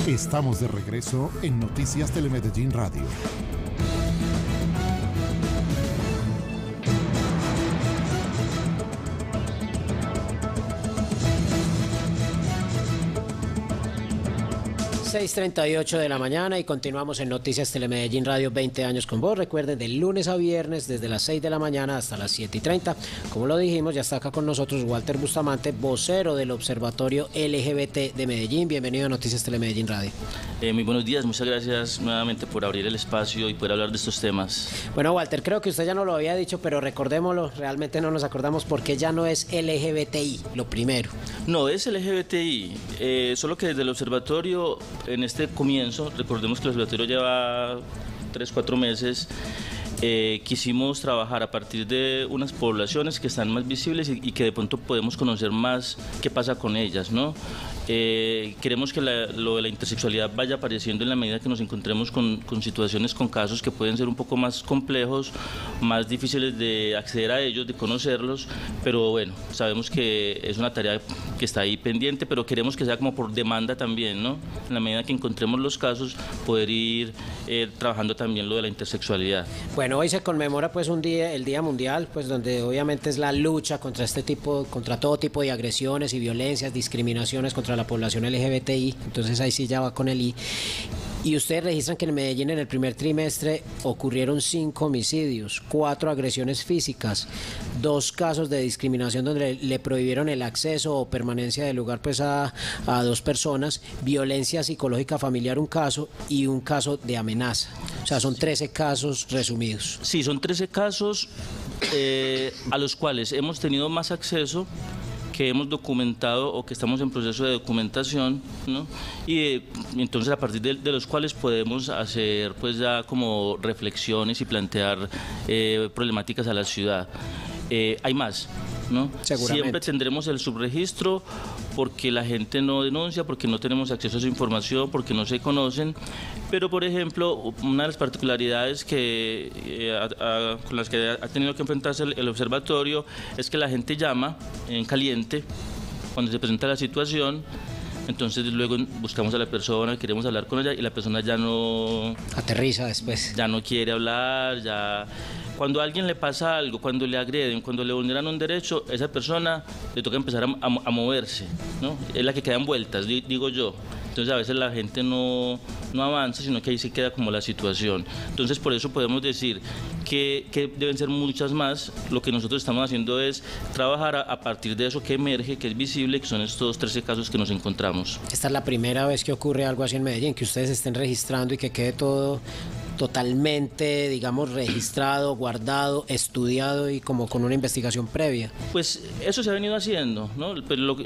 Estamos de regreso en Noticias Telemedellín Radio. ...6:38 de la mañana y continuamos en Noticias Telemedellín Radio, 20 años con vos. Recuerden, de lunes a viernes desde las 6 de la mañana hasta las 7:30. Como lo dijimos, ya está acá con nosotros Walter Bustamante, vocero del Observatorio LGBT de Medellín. Bienvenido a Noticias Telemedellín Radio. Muy buenos días, muchas gracias nuevamente por abrir el espacio y poder hablar de estos temas. Bueno, Walter, creo que usted ya no lo había dicho, pero recordémoslo, realmente no nos acordamos porque ya no es LGBTI, lo primero. No, es LGBTI, solo que desde el observatorio, en este comienzo, recordemos que el observatorio lleva 3-4 meses, quisimos trabajar a partir de unas poblaciones que están más visibles y que de pronto podemos conocer más qué pasa con ellas, ¿no? Queremos que lo de la intersexualidad vaya apareciendo en la medida que nos encontremos con situaciones, con casos que pueden ser un poco más complejos, más difíciles de acceder a ellos, de conocerlos, pero bueno, sabemos que es una tarea que está ahí pendiente, pero queremos que sea como por demanda también, ¿no? En la medida que encontremos los casos, poder ir trabajando también lo de la intersexualidad. Bueno, hoy se conmemora pues el Día Mundial, pues donde obviamente es la lucha contra contra todo tipo de agresiones y violencias, discriminaciones contra la población LGBTI, entonces ahí sí ya va con el I. Y ustedes registran que en Medellín en el primer trimestre ocurrieron 5 homicidios, 4 agresiones físicas, 2 casos de discriminación donde le prohibieron el acceso o permanencia del lugar pues a 2 personas, violencia psicológica familiar 1 caso y 1 caso de amenaza. O sea, son 13 casos resumidos. Sí, son 13 casos a los cuales hemos tenido más acceso, que hemos documentado o que estamos en proceso de documentación, ¿no? Y entonces a partir de los cuales podemos hacer pues ya como reflexiones y plantear problemáticas a la ciudad. Hay más, ¿no? Siempre tendremos el subregistro porque la gente no denuncia, porque no tenemos acceso a esa información, porque no se conocen, pero por ejemplo, una de las particularidades con las que ha tenido que enfrentarse el observatorio es que la gente llama en caliente cuando se presenta la situación. Entonces luego buscamos a la persona, queremos hablar con ella y la persona ya no... aterriza después. Ya no quiere hablar, ya... Cuando a alguien le pasa algo, cuando le agreden, cuando le vulneran un derecho, esa persona le toca empezar a moverse, ¿no? Es la que queda en vueltas, digo yo. Entonces a veces la gente no avanza, sino que ahí se queda como la situación. Entonces por eso podemos decir que deben ser muchas más. Lo que nosotros estamos haciendo es trabajar a partir de eso que emerge, que es visible, que son estos 13 casos que nos encontramos. Esta es la primera vez que ocurre algo así en Medellín, que ustedes estén registrando y que quede todo totalmente, digamos, registrado, guardado, estudiado y como con una investigación previa. Pues eso se ha venido haciendo, ¿no? Pero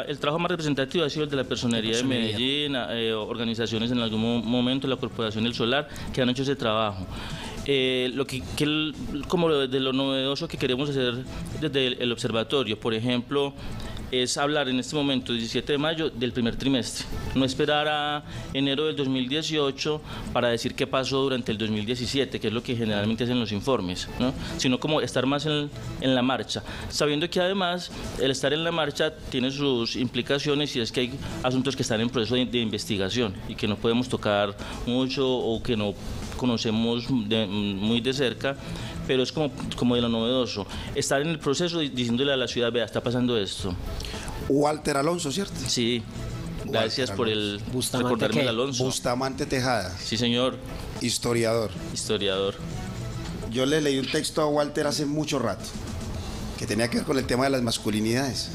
el trabajo más representativo ha sido el de la Personería de Medellín, organizaciones en algún momento, la Corporación del Solar, que han hecho ese trabajo. Como de lo novedoso que queremos hacer desde el observatorio, por ejemplo, es hablar en este momento, 17 de mayo, del primer trimestre. No esperar a enero del 2018 para decir qué pasó durante el 2017, que es lo que generalmente hacen los informes, ¿no? Sino como estar más en la marcha, sabiendo que además el estar en la marcha tiene sus implicaciones y es que hay asuntos que están en proceso de investigación y que no podemos tocar mucho o que no conocemos muy de cerca, pero es como de lo novedoso, estar en el proceso diciéndole a la ciudad, vea, está pasando esto. Walter Alonso, ¿cierto? Sí, gracias por recordarme el Alonso. Bustamante Tejada. Sí, señor. Historiador. Yo le leí un texto a Walter hace mucho rato, que tenía que ver con el tema de las masculinidades.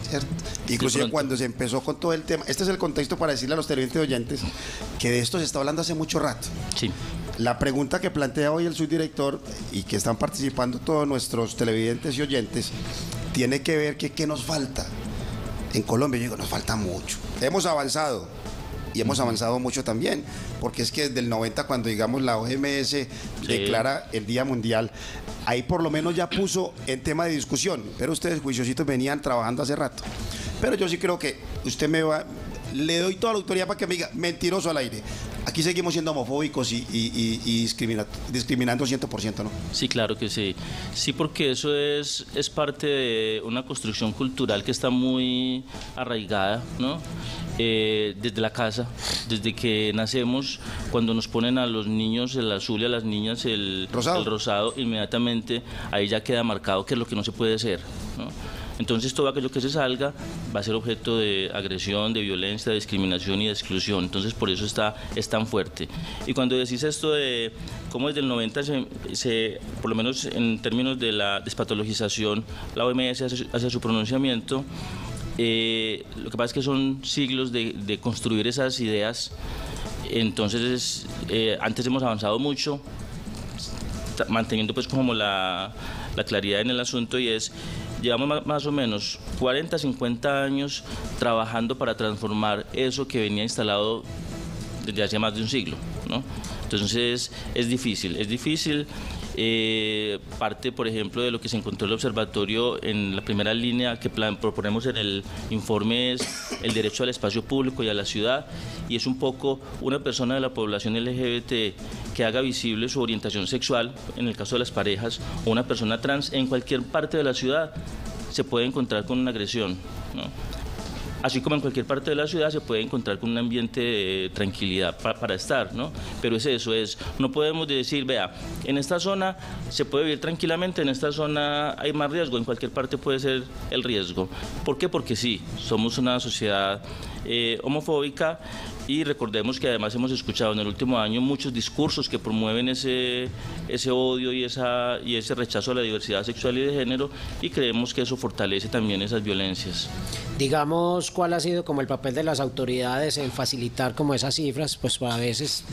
¿Cierto? Inclusive cuando se empezó con todo el tema, este es el contexto para decirle a los televidentes oyentes que de esto se está hablando hace mucho rato. Sí. La pregunta que plantea hoy el subdirector y que están participando todos nuestros televidentes y oyentes tiene que ver que qué nos falta en Colombia. Yo digo, nos falta mucho. Hemos avanzado y hemos avanzado mucho también, porque es que desde el 90, cuando digamos la OMS declara el Día Mundial, ahí por lo menos ya puso en tema de discusión, pero ustedes juiciositos venían trabajando hace rato. Pero yo sí creo que usted le doy toda la autoridad para que me diga mentiroso al aire. Aquí seguimos siendo homofóbicos y discriminando 100%, ¿no? Sí, claro que sí. Sí, porque eso es parte de una construcción cultural que está muy arraigada, ¿no? desde la casa, desde que nacemos, cuando nos ponen a los niños el azul y a las niñas el rosado, inmediatamente ahí ya queda marcado qué es lo que no se puede hacer, ¿no? Entonces todo aquello que se salga va a ser objeto de agresión, de violencia, de discriminación y de exclusión. Entonces por eso es tan fuerte. Y cuando decís esto de cómo desde el 90 por lo menos en términos de la despatologización, la OMS hace su pronunciamiento, lo que pasa es que son siglos de construir esas ideas. Entonces antes hemos avanzado mucho, manteniendo pues como la claridad en el asunto, y llevamos más o menos 40, 50 años trabajando para transformar eso que venía instalado desde hace más de un siglo, ¿no? Entonces es difícil. Parte, por ejemplo, de lo que se encontró el observatorio en la primera línea que proponemos en el informe es el derecho al espacio público y a la ciudad, y es un poco una persona de la población LGBT que haga visible su orientación sexual, en el caso de las parejas, o una persona trans en cualquier parte de la ciudad se puede encontrar con una agresión, ¿no? Así como en cualquier parte de la ciudad se puede encontrar con un ambiente de tranquilidad para estar, ¿no? Pero no podemos decir, vea, en esta zona se puede vivir tranquilamente, en esta zona hay más riesgo, en cualquier parte puede ser el riesgo. ¿Por qué? Porque sí, somos una sociedad homofóbica, y recordemos que además hemos escuchado en el último año muchos discursos que promueven ese odio y ese rechazo a la diversidad sexual y de género, y creemos que eso fortalece también esas violencias. Digamos, ¿cuál ha sido como el papel de las autoridades en facilitar como esas cifras? Pues a veces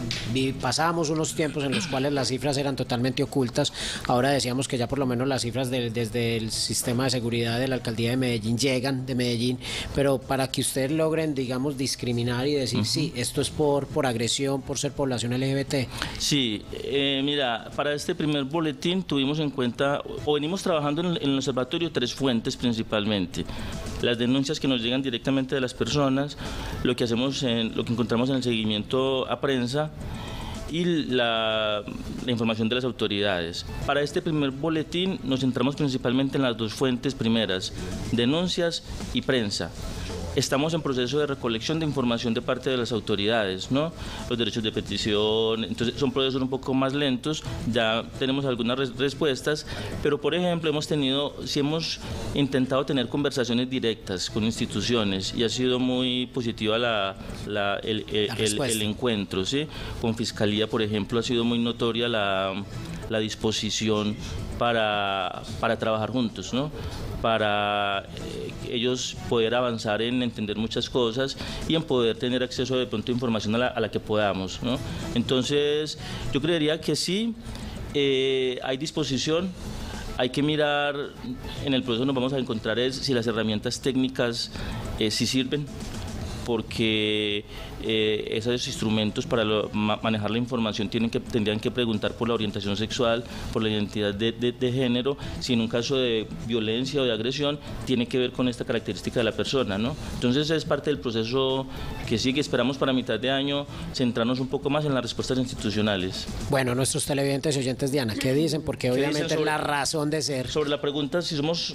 pasábamos unos tiempos en los cuales las cifras eran totalmente ocultas. Ahora decíamos que ya por lo menos las cifras desde el sistema de seguridad de la alcaldía de Medellín llegan de Medellín, pero para que ustedes logren, digamos, discriminar y decir, sí, esto es por agresión, por ser población LGBT. Sí, mira, para este primer boletín tuvimos en cuenta, o venimos trabajando en el observatorio, 3 fuentes principalmente: las denuncias que nos llegan directamente de las personas, lo que encontramos en el seguimiento a prensa, y la información de las autoridades. Para este primer boletín nos centramos principalmente en las 2 fuentes primeras: denuncias y prensa. Estamos en proceso de recolección de información de parte de las autoridades, ¿no? Los derechos de petición, entonces son procesos un poco más lentos, ya tenemos algunas respuestas, pero por ejemplo hemos intentado tener conversaciones directas con instituciones, y ha sido muy positiva el encuentro, ¿sí? Con Fiscalía, por ejemplo, ha sido muy notoria la disposición para trabajar juntos, ¿no? Para ellos poder avanzar en entender muchas cosas y en poder tener acceso de pronto a información a la que podamos, ¿no? Entonces yo creería que sí, hay disposición. Hay que mirar, en el proceso nos vamos a encontrar si las herramientas técnicas sí sirven, porque esos instrumentos para manejar la información tendrían que preguntar por la orientación sexual, por la identidad de género, si en un caso de violencia o de agresión tiene que ver con esta característica de la persona, ¿no? Entonces es parte del proceso que sigue. Esperamos para mitad de año centrarnos un poco más en las respuestas institucionales. Bueno, nuestros televidentes y oyentes, Diana, ¿qué dicen? Porque obviamente es la razón de ser. Sobre la pregunta, si somos...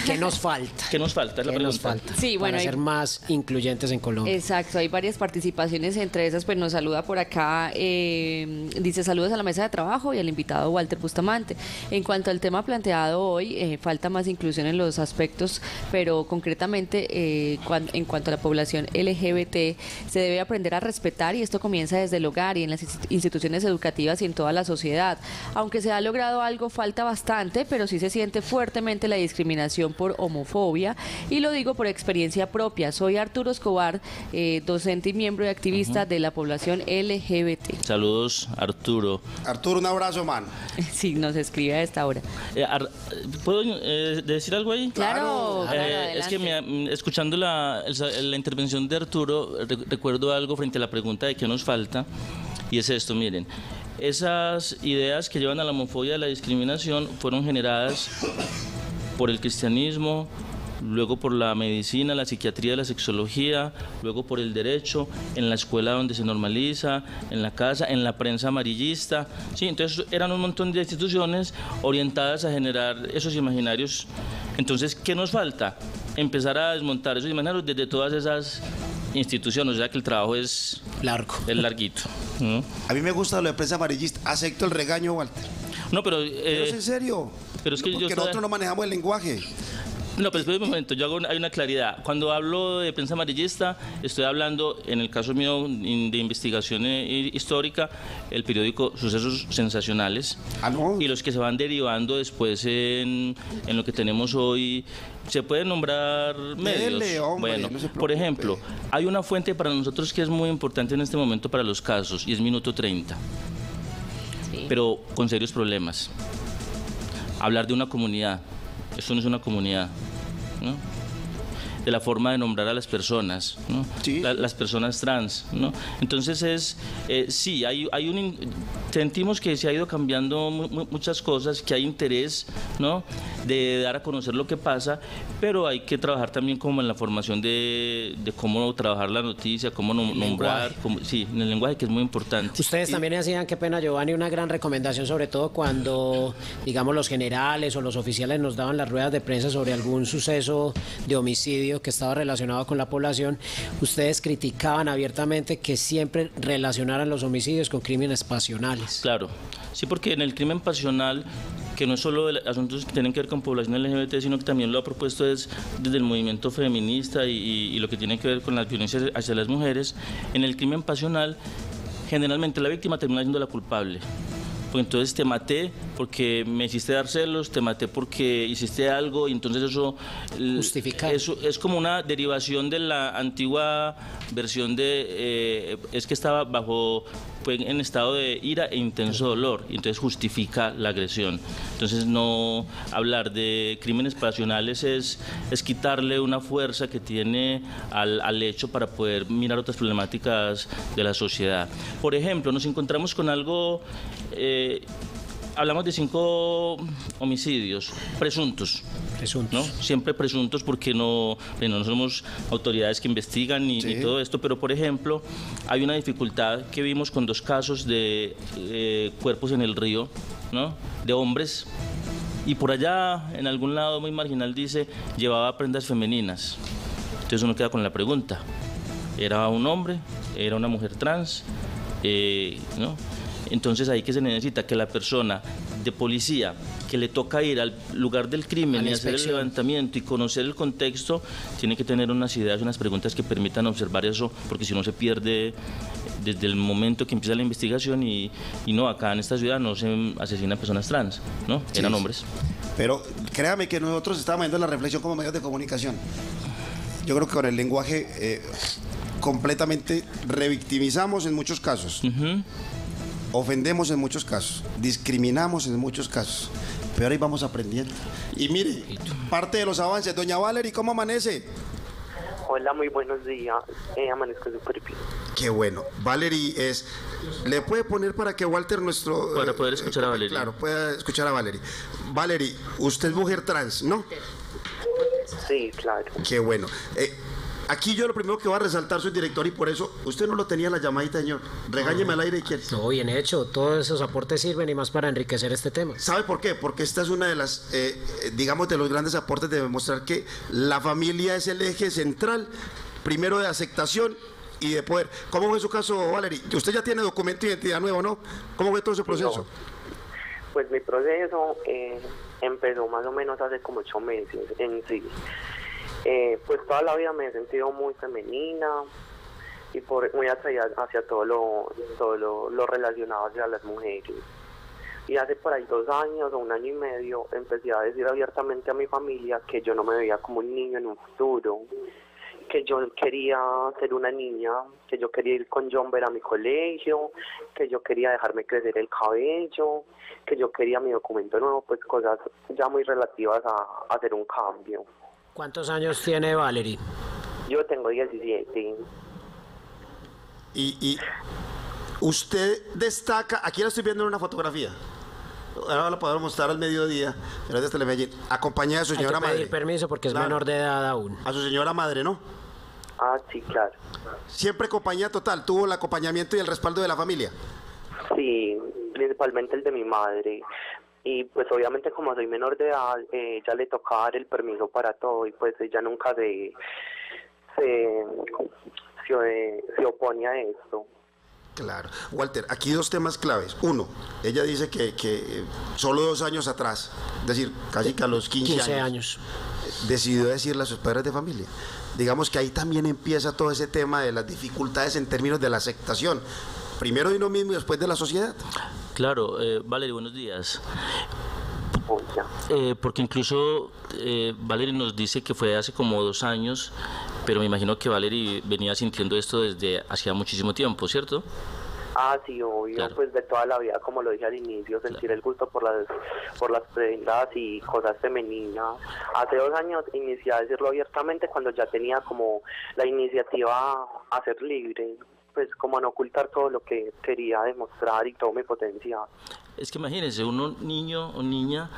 ¿Qué nos falta? ¿Qué nos falta? Es la pregunta. Nos falta sí, bueno, para ser más incluyentes en Colombia. Exacto, hay varias participaciones, entre esas pues nos saluda por acá, dice saludos a la mesa de trabajo y al invitado Walter Bustamante. En cuanto al tema planteado hoy, falta más inclusión en los aspectos, pero concretamente en cuanto a la población LGBT, se debe aprender a respetar, y esto comienza desde el hogar y en las instituciones educativas y en toda la sociedad. Aunque se ha logrado algo, falta bastante, pero sí se siente fuertemente la discriminación por homofobia, y lo digo por experiencia propia. Soy Arturo Escobar, docente y miembro y activista de la población LGBT. Saludos, Arturo. Arturo, un abrazo, man. Sí, nos escribe a esta hora. ¿Puedo decir algo ahí? Claro, es que escuchando la intervención de Arturo, recuerdo algo frente a la pregunta de qué nos falta, y es esto, miren. Esas ideas que llevan a la homofobia y a la discriminación fueron generadas por el cristianismo, luego por la medicina, la psiquiatría, la sexología, luego por el derecho, en la escuela donde se normaliza, en la casa, en la prensa amarillista. Sí, entonces eran un montón de instituciones orientadas a generar esos imaginarios. Entonces, ¿qué nos falta? Empezar a desmontar esos imaginarios desde todas esas institución, o sea que el trabajo es larguito, ¿no? A mí me gusta lo de prensa amarillista. Acepto el regaño, Walter. No, pero Pero es en serio. pero es que porque nosotros no manejamos el lenguaje. No, pero espera un momento, hay una claridad. Cuando hablo de prensa amarillista, estoy hablando, en el caso mío de investigación histórica, el periódico Sucesos Sensacionales. ¿No? Y los que se van derivando después en lo que tenemos hoy. ¿Se pueden nombrar medios? Dele, hombre, bueno, no se por preocupe. ejemplo, hay una fuente para nosotros que es muy importante en este momento para los casos, y es Minuto 30. Sí. Pero con serios problemas. Hablar de una comunidad. Esto no es una comunidad, ¿no? De la forma de nombrar a las personas, ¿no? Sí. Las personas trans, ¿no? Entonces sí, sentimos que se ha ido cambiando muchas cosas, que hay interés, ¿no? De dar a conocer lo que pasa, pero hay que trabajar también como en la formación de cómo trabajar la noticia, cómo nombrar, sí, en el lenguaje, que es muy importante. Ustedes también hacían, qué pena Giovanni, una gran recomendación, sobre todo cuando, digamos, los generales o los oficiales nos daban las ruedas de prensa sobre algún suceso de homicidio que estaba relacionado con la población. Ustedes criticaban abiertamente que siempre relacionaran los homicidios con crímenes pasionales. Claro, sí, porque en el crimen pasional, que no es solo asuntos que tienen que ver con población LGBT, sino que también lo ha propuesto desde el movimiento feminista y lo que tiene que ver con las violencias hacia las mujeres. En el crimen pasional, generalmente la víctima termina siendo la culpable. Pues entonces te maté porque me hiciste dar celos, te maté porque hiciste algo, y entonces eso justificar. Eso es como una derivación de la antigua versión de es que estaba fue en estado de ira e intenso dolor, y entonces justifica la agresión. Entonces no hablar de crímenes pasionales es quitarle una fuerza que tiene al hecho para poder mirar otras problemáticas de la sociedad. Por ejemplo, nos encontramos con algo, hablamos de 5 homicidios presuntos. ¿No? Siempre presuntos, porque no somos autoridades que investigan ni todo esto, pero por ejemplo hay una dificultad que vimos con 2 casos de cuerpos en el río, ¿no? De hombres, y por allá en algún lado muy marginal dice llevaba prendas femeninas. Entonces uno queda con la pregunta, ¿era un hombre? ¿Era una mujer trans? ¿No? Entonces ahí que se necesita que la persona de policía que le toca ir al lugar del crimen y hacer el levantamiento y conocer el contexto, tiene que tener unas ideas, unas preguntas que permitan observar eso, porque si no se pierde desde el momento que empieza la investigación. Y no, acá en esta ciudad no se asesinan personas trans, ¿no? Eran hombres. Pero créame que nosotros estamos viendo la reflexión como medios de comunicación. Yo creo que con el lenguaje completamente revictimizamos en muchos casos. Ofendemos en muchos casos, discriminamos en muchos casos, pero ahí vamos aprendiendo. Y mire, parte de los avances. Doña Valerie, ¿cómo amanece? Hola, muy buenos días. Amanezco súper bien. Qué bueno. Valerie ¿le puede poner para que Walter para poder escuchar a Valerie? Claro, pueda escuchar a Valerie. Valerie, usted es mujer trans, ¿no? Sí, claro. Qué bueno. Aquí yo lo primero que voy a resaltar, soy director, y por eso usted no lo tenía en la llamadita, señor. Regáñeme al aire y quiere. No, bien hecho. Todos esos aportes sirven, y más para enriquecer este tema. ¿Sabe por qué? Porque esta es una de las, digamos, de los grandes aportes de demostrar que la familia es el eje central, primero de aceptación y de poder. ¿Cómo fue su caso, Valerie? Usted ya tiene documento de identidad nuevo, ¿no? ¿Cómo fue todo ese proceso? No. Pues mi proceso empezó más o menos hace como 8 meses en sí. Pues toda la vida me he sentido muy femenina y muy atraída hacia todo lo relacionado hacia las mujeres. Y hace por ahí 2 años o 1 año y medio empecé a decir abiertamente a mi familia que yo no me veía como un niño en un futuro, que yo quería ser una niña, que yo quería ir con jumper a mi colegio, que yo quería dejarme crecer el cabello, que yo quería mi documento nuevo, pues cosas ya muy relativas a hacer un cambio. ¿Cuántos años tiene Valerie? Yo tengo 17. Y usted destaca, aquí la estoy viendo en una fotografía, ahora la podemos mostrar al mediodía, pero desde Telemedellín, acompañada de su señora madre. Hay que pedir permiso porque es menor de edad aún. A su señora madre, ¿no? Ah, sí, claro. Siempre compañía total, tuvo el acompañamiento y el respaldo de la familia. Sí, principalmente el de mi madre. Y pues obviamente como soy menor de edad, ya le tocaba dar el permiso para todo, y pues ella nunca se se opone a esto. Claro. Walter, aquí dos temas claves. Uno, ella dice que solo 2 años atrás, es decir, casi que a los 15 años, decidió decirle a sus padres de familia. Digamos que ahí también empieza todo ese tema de las dificultades en términos de la aceptación. Primero de uno mismo y después de la sociedad. Claro, Valerie, buenos días. Hola. Porque incluso Valerie nos dice que fue hace como 2 años, pero me imagino que Valerie venía sintiendo esto desde hacía muchísimo tiempo, ¿cierto? Ah, sí, obvio, Claro. pues de toda la vida, como lo dije al inicio, sentir el gusto por las prendas y cosas femeninas. Hace 2 años inicié a decirlo abiertamente cuando ya tenía como la iniciativa a ser libre, pues como a no ocultar todo lo que quería demostrar y todo mi potencial. Es que imagínense, uno niño o niña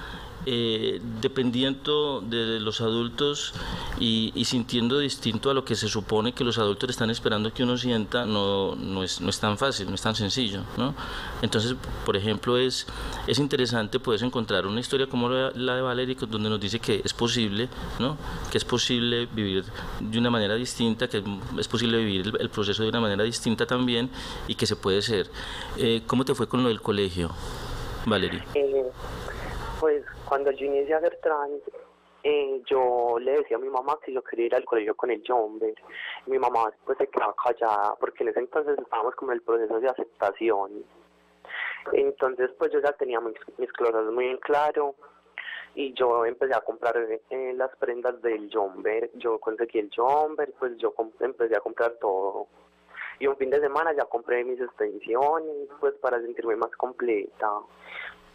dependiendo de los adultos y sintiendo distinto a lo que se supone que los adultos están esperando que uno sienta, no es tan fácil, no es tan sencillo, ¿no? Entonces, por ejemplo, es interesante poder encontrar una historia como la de Valerie, donde nos dice que es posible, ¿no? Que es posible vivir de una manera distinta, que es posible vivir el proceso de una manera distinta también y que se puede ser. ¿Cómo te fue con lo del colegio, Valerie? Pues cuando yo inicié a ser trans, yo le decía a mi mamá que yo quería ir al colegio con el jumper. Mi mamá pues se quedaba callada porque en ese entonces estábamos como en el proceso de aceptación. Entonces pues yo ya tenía mis cosas muy en claro y yo empecé a comprar las prendas del jumper. Yo conseguí el jumper, pues yo empecé a comprar todo. Y un fin de semana ya compré mis extensiones pues para sentirme más completa.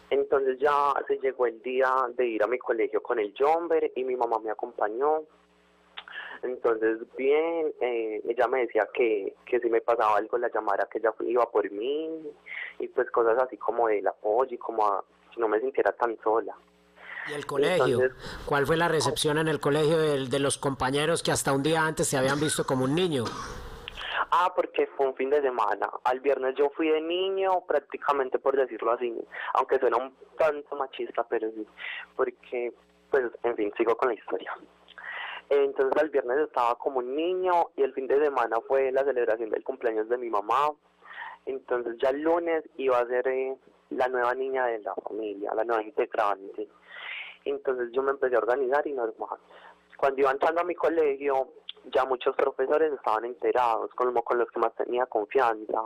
Entonces ya se llegó el día de ir a mi colegio con el jumper y mi mamá me acompañó. Entonces bien, ella me decía que si me pasaba algo la llamara, que ella iba por mí y pues cosas así como del apoyo y como a que no me sintiera tan sola. ¿Y el colegio? Entonces, ¿Cuál fue la recepción en el colegio de los compañeros que hasta un día antes se habían visto como un niño? Porque fue un fin de semana. Al viernes yo fui de niño, prácticamente por decirlo así, aunque suena un tanto machista, pero sí, porque, pues, en fin, sigo con la historia. Entonces al viernes estaba como un niño y el fin de semana fue la celebración del cumpleaños de mi mamá. Entonces ya el lunes iba a ser la nueva niña de la familia, la nueva integrante. Entonces yo me empecé a organizar y normal. Cuando iba entrando a mi colegio, ya muchos profesores estaban enterados, como con los que más tenía confianza.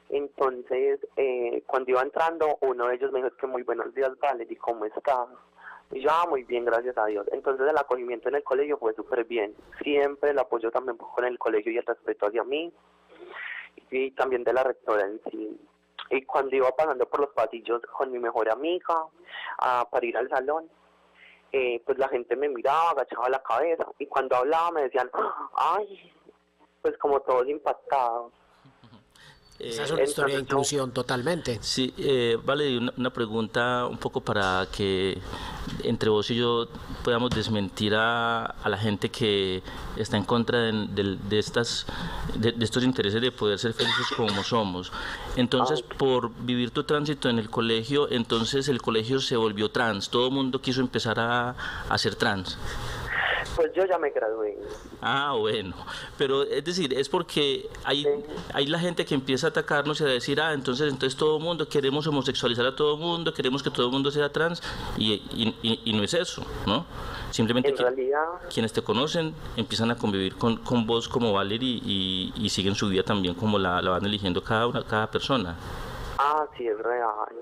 Entonces, cuando iba entrando, uno de ellos me dijo, es que muy buenos días, Valerie, ¿cómo estás? Y yo, muy bien, gracias a Dios. Entonces el acogimiento en el colegio fue súper bien. Siempre el apoyo también con el colegio y el respeto hacia mí. Y también de la rectora en sí. Y cuando iba pasando por los pasillos con mi mejor amiga para ir al salón, pues la gente me miraba, agachaba la cabeza y cuando hablaba me decían, ay, pues como todos impactados. Esa es una historia de inclusión totalmente. Sí, vale, una pregunta un poco para que entre vos y yo podamos desmentir a la gente que está en contra de estos intereses de poder ser felices como somos. Entonces, por vivir tu tránsito en el colegio, entonces el colegio se volvió trans, todo el mundo quiso empezar a ser trans. Pues yo ya me gradué. Ah, bueno, pero es decir, es porque hay la gente que empieza a atacarnos y a decir, entonces todo el mundo, queremos homosexualizar a todo el mundo, queremos que todo el mundo sea trans, y no es eso, ¿no? Simplemente quienes te conocen empiezan a convivir con vos como Valerie y siguen su vida también como la van eligiendo cada persona. Sí, es real.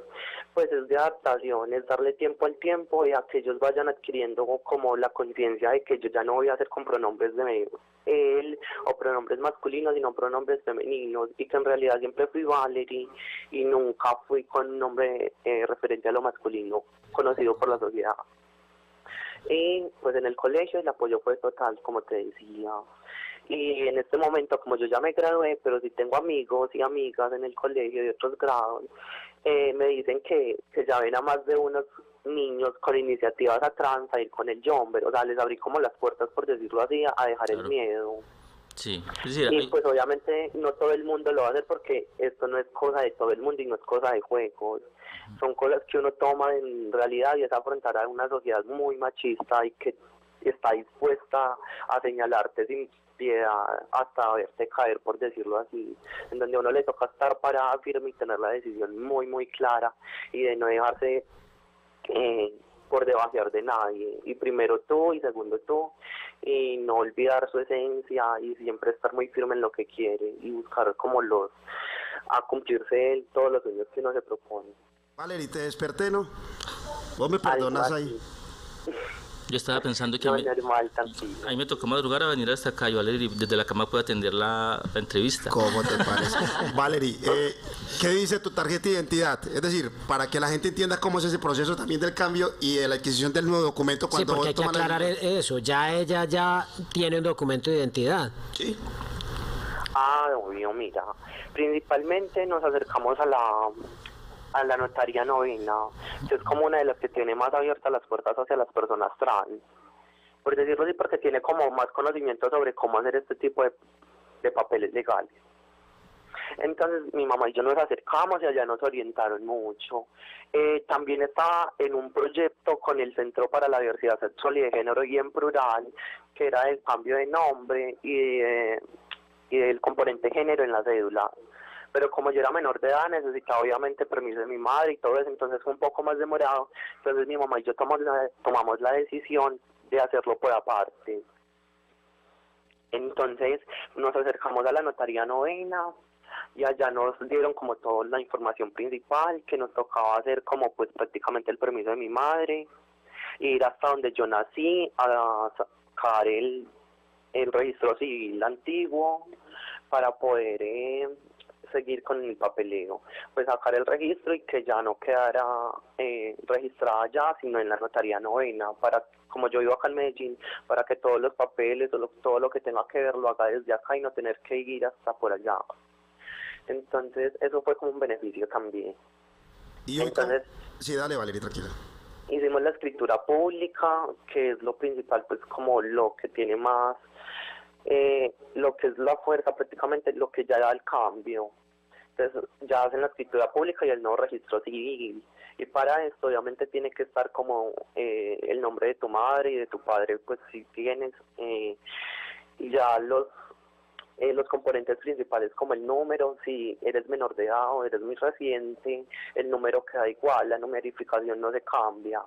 Pues es de adaptación, es darle tiempo al tiempo y a que ellos vayan adquiriendo como la conciencia de que yo ya no voy a hacer con pronombres de él o pronombres masculinos, sino pronombres femeninos, y que en realidad siempre fui Valerie y nunca fui con un nombre referente a lo masculino conocido por la sociedad. Y pues en el colegio el apoyo fue total, como te decía. Y en este momento, como yo ya me gradué, pero sí tengo amigos y amigas en el colegio de otros grados, me dicen que ya ven a más de unos niños con iniciativas a trans a ir con el jumper. O sea, les abrí como las puertas, por decirlo así, a dejar el miedo. Sí. Y pues obviamente no todo el mundo lo va a hacer porque esto no es cosa de todo el mundo y no es cosa de juegos. Son cosas que uno toma en realidad y es afrontar a una sociedad muy machista y que está dispuesta a señalarte piedad hasta verte caer, por decirlo así, en donde a uno le toca estar parada firme y tener la decisión muy, muy clara y de no dejarse por debajear de nadie, y primero tú y segundo tú, y no olvidar su esencia y siempre estar muy firme en lo que quiere y buscar como a cumplirse todos los sueños que uno se propone. Valery, te desperté, ¿no? Vos me perdonas ahí. Yo estaba pensando que No, a mí me tocó madrugar a venir hasta acá y Valery desde la cama puede atender la entrevista. ¿Cómo te parece? Valery, ¿qué dice tu tarjeta de identidad? Es decir, para que la gente entienda cómo es ese proceso también del cambio y de la adquisición del nuevo documento. Cuando sí, porque hay que aclarar eso. Ya ella ya tiene un documento de identidad. Sí. Obvio, mira. Principalmente nos acercamos a la notaría novena, que es como una de las que tiene más abiertas las puertas hacia las personas trans, por decirlo así, porque tiene como más conocimiento sobre cómo hacer este tipo de papeles legales. Entonces mi mamá y yo nos acercamos y allá nos orientaron mucho. También estaba en un proyecto con el Centro para la Diversidad Sexual y de Género y en plural, que era el cambio de nombre y del componente género en la cédula. Pero como yo era menor de edad, necesitaba obviamente permiso de mi madre y todo eso, entonces fue un poco más demorado. Entonces mi mamá y yo tomamos la decisión de hacerlo por aparte. Entonces nos acercamos a la notaría novena y allá nos dieron como toda la información principal, que nos tocaba hacer como pues prácticamente el permiso de mi madre, ir hasta donde yo nací a sacar el registro civil antiguo para poder seguir con el papeleo, pues sacar el registro y que ya no quedara registrada allá, sino en la notaría novena, para, como yo vivo acá en Medellín, para que todos los papeles o todo lo que tenga que ver lo haga desde acá y no tener que ir hasta por allá. Entonces eso fue como un beneficio también. Y entonces, sí, dale Valery, tranquila. Hicimos la escritura pública, que es lo principal, pues como lo que tiene más lo que es la fuerza, prácticamente lo que ya da el cambio. Entonces ya hacen la escritura pública y el nuevo registro civil, y para esto obviamente tiene que estar como el nombre de tu madre y de tu padre, pues si tienes, y ya los componentes principales como el número, si eres menor de edad o eres muy reciente, el número queda igual, la numerificación no se cambia,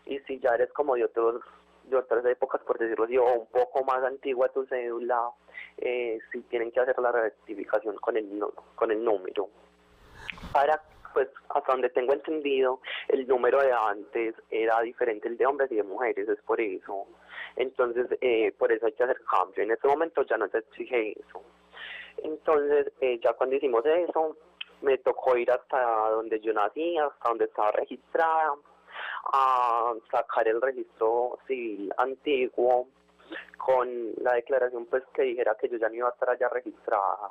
y si ya eres como de otras épocas, por decirlo así, o un poco más antigua tu cédula, sí tienen que hacer la rectificación con el número. Para, pues, hasta donde tengo entendido, el número de antes era diferente el de hombres y de mujeres, es por eso. Entonces, por eso hay que hacer cambio. En este momento ya no se exige eso. Entonces, ya cuando hicimos eso, me tocó ir hasta donde yo nací, hasta donde estaba registrada, a sacar el registro civil antiguo con la declaración pues que dijera que yo ya no iba a estar allá registrada,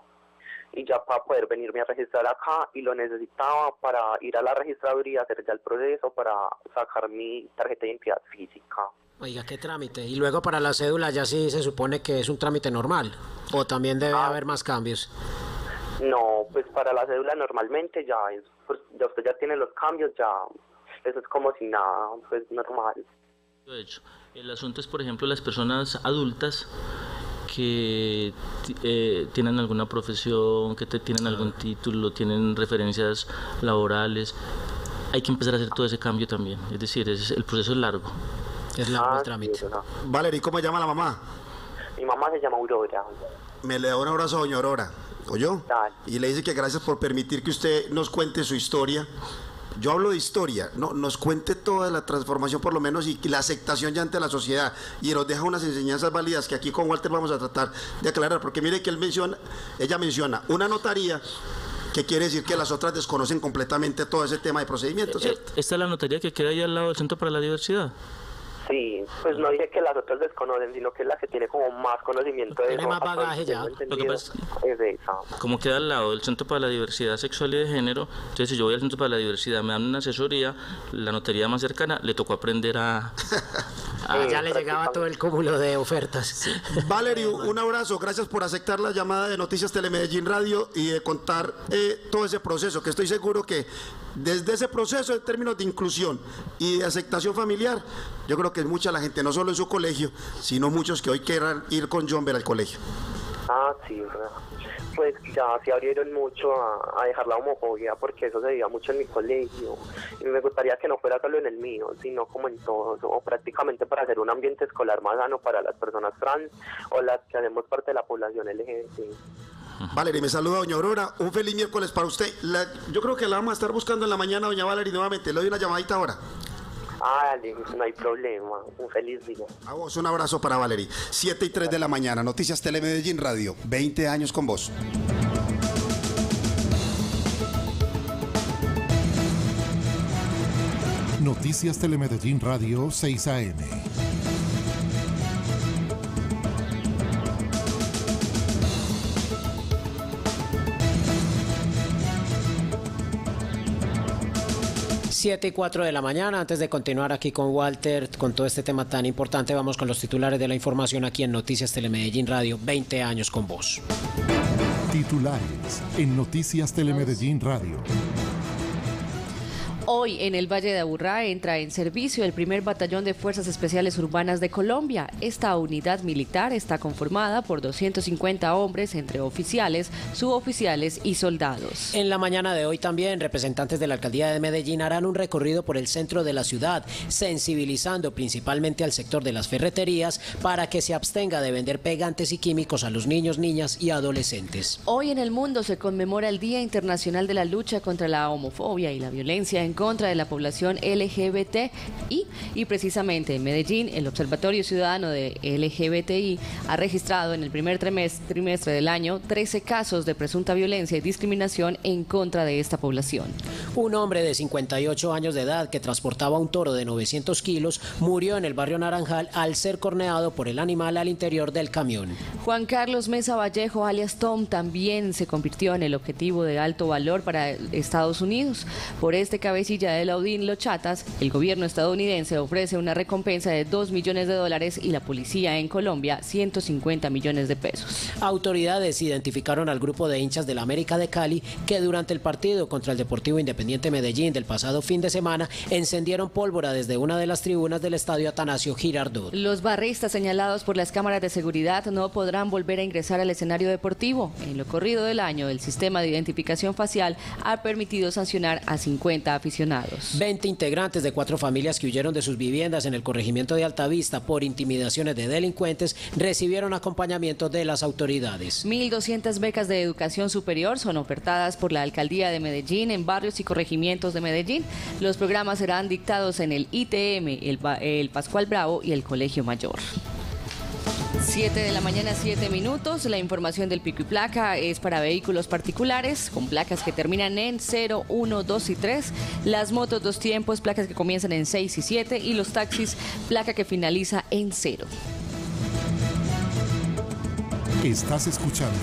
y ya para poder venirme a registrar acá, y lo necesitaba para ir a la registraduría, hacer ya el proceso para sacar mi tarjeta de identidad física. Oiga, qué trámite. Y luego para la cédula ya sí se supone que es un trámite normal, o también debe haber más cambios. No, pues para la cédula normalmente ya es, pues ya usted ya tiene los cambios, ya eso es como si nada, pues normal. De hecho, el asunto es, por ejemplo, las personas adultas que tienen alguna profesión, que tienen algún título, tienen referencias laborales. Hay que empezar a hacer todo ese cambio también. Es decir, el proceso es largo. Es largo el trámite. Sí, no. Valery, ¿cómo se llama la mamá? Mi mamá se llama Aurora. Me le da un abrazo a doña Aurora, ¿oyó? Dale. Y le dice que gracias por permitir que usted nos cuente su historia. Yo hablo de historia, no, nos cuente toda la transformación por lo menos y la aceptación ya ante la sociedad, y nos deja unas enseñanzas válidas que aquí con Walter vamos a tratar de aclarar, porque mire que ella menciona una notaría, que quiere decir que las otras desconocen completamente todo ese tema de procedimientos, ¿cierto? ¿Esta es la notaría que queda ahí al lado del Centro para la Diversidad? Sí, pues no dije que las otras desconocen, sino que es la que tiene como más conocimiento de tiene eso. más bagaje ya. Lo que pasa es esa. Como queda al lado del Centro para la Diversidad Sexual y de Género, entonces si yo voy al Centro para la Diversidad, me dan una asesoría, la notaría más cercana, le tocó aprender a Ya le llegaba todo el cúmulo de ofertas. Valerio, un abrazo, gracias por aceptar la llamada de Noticias Telemedellín Radio y de contar todo ese proceso, que estoy seguro que desde ese proceso en términos de inclusión y de aceptación familiar, yo creo que es mucha la gente, no solo en su colegio, sino muchos que hoy quieran ir con Jonber al colegio. Ah, sí, pues ya se abrieron mucho a dejar la homofobia, porque eso se veía mucho en mi colegio, y me gustaría que no fuera solo en el mío, sino como en todos, o prácticamente para hacer un ambiente escolar más sano para las personas trans o las que hacemos parte de la población LGBT. Valerie, me saluda doña Aurora, un feliz miércoles para usted. Yo creo que la vamos a estar buscando en la mañana, doña Valerie, nuevamente. Le doy una llamadita ahora. Ah, dale, no hay problema. Un feliz día. A vos, un abrazo para Valerie. 7:03 de la mañana, Noticias Telemedellín Radio. 20 años con vos. Noticias Telemedellín Radio, 6 AM. Siete y 4 de la mañana. Antes de continuar aquí con Walter, con todo este tema tan importante, vamos con los titulares de la información aquí en Noticias Telemedellín Radio, 20 años con vos. Titulares en Noticias Telemedellín Radio. Hoy en el Valle de Aburrá entra en servicio el primer batallón de Fuerzas Especiales Urbanas de Colombia. Esta unidad militar está conformada por 250 hombres entre oficiales, suboficiales y soldados. En la mañana de hoy también representantes de la Alcaldía de Medellín harán un recorrido por el centro de la ciudad, sensibilizando principalmente al sector de las ferreterías para que se abstenga de vender pegantes y químicos a los niños, niñas y adolescentes. Hoy en el mundo se conmemora el Día Internacional de la Lucha contra la Homofobia y la Violencia en contra de la población LGBTI y precisamente en Medellín el Observatorio Ciudadano de LGBTI ha registrado en el primer trimestre del año 13 casos de presunta violencia y discriminación en contra de esta población. Un hombre de 58 años de edad que transportaba un toro de 900 kilos murió en el barrio Naranjal al ser corneado por el animal al interior del camión. Juan Carlos Mesa Vallejo, alias Tom, también se convirtió en el objetivo de alto valor para Estados Unidos. Por este cabecilla de Laudín Los Chatas, el gobierno estadounidense ofrece una recompensa de $2 millones y la policía en Colombia 150 millones de pesos. Autoridades identificaron al grupo de hinchas del América de Cali que durante el partido contra el Deportivo Independiente Medellín del pasado fin de semana encendieron pólvora desde una de las tribunas del estadio Atanasio Girardot. Los barristas señalados por las cámaras de seguridad no podrán volver a ingresar al escenario deportivo. En lo corrido del año, el sistema de identificación facial ha permitido sancionar a 50 aficionados. 20 integrantes de 4 familias que huyeron de sus viviendas en el corregimiento de Altavista por intimidaciones de delincuentes recibieron acompañamiento de las autoridades. 1.200 becas de educación superior son ofertadas por la Alcaldía de Medellín en barrios y corregimientos de Medellín. Los programas serán dictados en el ITM, el Pascual Bravo y el Colegio Mayor. 7 de la mañana, 7 minutos. La información del pico y placa es para vehículos particulares con placas que terminan en 0, 1, 2 y 3. Las motos 2 tiempos, placas que comienzan en 6 y 7. Y los taxis, placa que finaliza en 0. Estás escuchando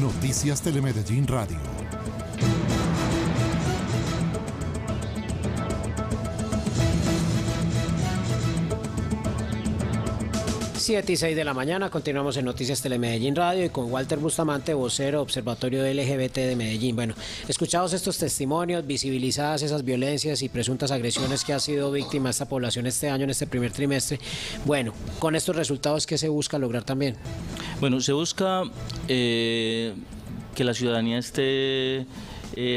Noticias Telemedellín Radio. 7 y 6 de la mañana, continuamos en Noticias Telemedellín Radio y con Walter Bustamante, vocero Observatorio LGBT de Medellín. Bueno, escuchados estos testimonios, visibilizadas esas violencias y presuntas agresiones que ha sido víctima esta población este año, en este primer trimestre. Bueno, con estos resultados, ¿qué se busca lograr también? Bueno, se busca que la ciudadanía esté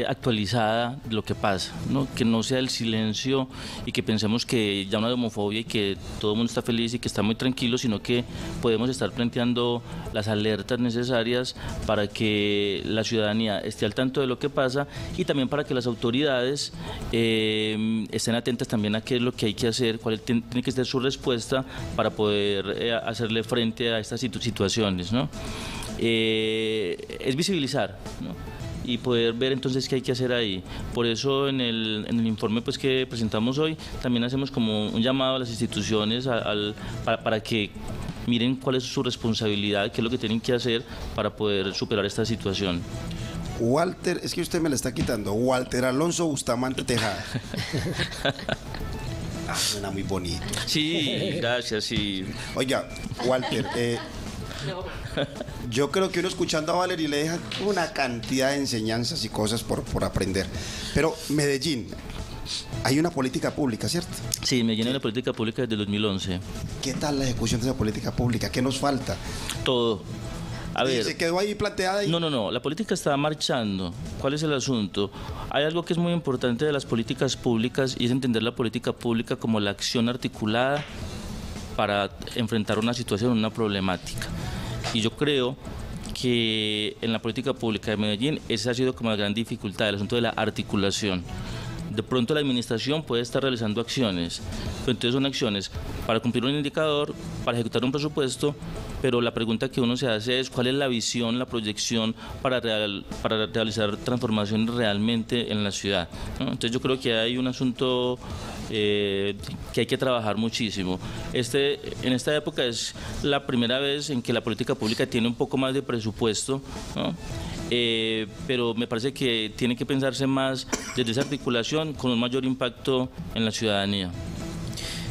actualizada de lo que pasa, ¿no? Que no sea el silencio y que pensemos que ya no hay homofobia y que todo el mundo está feliz y que está muy tranquilo, sino que podemos estar planteando las alertas necesarias para que la ciudadanía esté al tanto de lo que pasa y también para que las autoridades estén atentas también a qué es lo que hay que hacer, cuál tiene que ser su respuesta para poder hacerle frente a estas situaciones, ¿no? Es visibilizar, ¿no? Y poder ver entonces qué hay que hacer ahí. Por eso en el informe pues que presentamos hoy también hacemos como un llamado a las instituciones para que miren cuál es su responsabilidad, qué es lo que tienen que hacer para poder superar esta situación. Walter, es que usted me la está quitando. Walter Alonso Bustamante Tejada. Suena muy bonito. Sí, gracias, sí. Oiga, Walter, yo creo que uno escuchando a Valerie le deja una cantidad de enseñanzas y cosas por aprender. Pero Medellín, hay una política pública, ¿cierto? Sí, me llena de la política pública desde el 2011. ¿Qué tal la ejecución de esa política pública? ¿Qué nos falta? Todo. A ver, ¿Se quedó ahí planteada? Ahí? No, la política está marchando. ¿Cuál es el asunto? Hay algo que es muy importante de las políticas públicas y es entender la política pública como la acción articulada para enfrentar una situación, una problemática. Y yo creo que en la política pública de Medellín esa ha sido como la gran dificultad, el asunto de la articulación. De pronto la administración puede estar realizando acciones, pero entonces son acciones para cumplir un indicador, para ejecutar un presupuesto, pero la pregunta que uno se hace es cuál es la visión, la proyección para realizar transformaciones realmente en la ciudad, ¿no? Entonces yo creo que hay un asunto que hay que trabajar muchísimo. En esta época es la primera vez en que la política pública tiene un poco más de presupuesto, ¿no? Pero me parece que tiene que pensarse más desde esa articulación con un mayor impacto en la ciudadanía.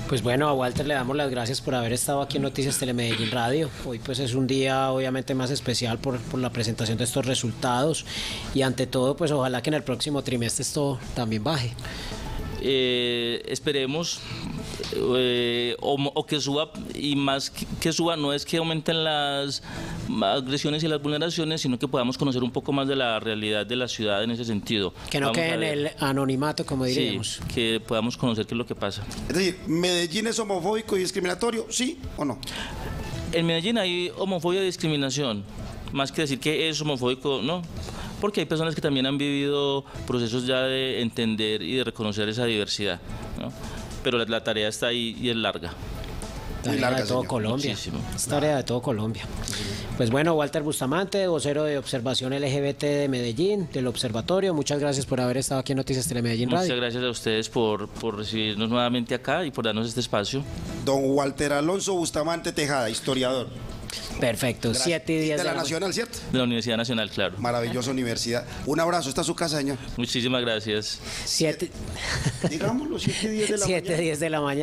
Pues bueno, a Walter le damos las gracias por haber estado aquí en Noticias Telemedellín Radio. Hoy pues es un día obviamente más especial por la presentación de estos resultados y ante todo pues ojalá que en el próximo trimestre esto también baje. Esperemos o que suba, y más que suba no es que aumenten las agresiones y las vulneraciones, sino que podamos conocer un poco más de la realidad de la ciudad en ese sentido. Que no quede en el anonimato, como diríamos. Sí, que podamos conocer qué es lo que pasa. Es decir, ¿Medellín es homofóbico y discriminatorio? ¿Sí o no? En Medellín hay homofobia y discriminación, más que decir que es homofóbico, no. Porque hay personas que también han vivido procesos ya de entender y de reconocer esa diversidad, ¿no? Pero la tarea está ahí y es larga. Muy larga, de todo Colombia. Muchísimo. Es tarea de todo Colombia. Pues bueno, Walter Bustamante, vocero de Observación LGBT de Medellín, del Observatorio, muchas gracias por haber estado aquí en Noticias Telemedellín Radio. Muchas gracias a ustedes por recibirnos nuevamente acá y por darnos este espacio. Don Walter Alonso Bustamante Tejada, historiador. Perfecto, 7 y 10 de la Nacional, ¿cierto? De la Universidad Nacional, claro. Maravillosa universidad. Un abrazo, está su casa, señor. Muchísimas gracias. Digámoslo, 7 y 10 de la mañana. 7 y 10 de la mañana.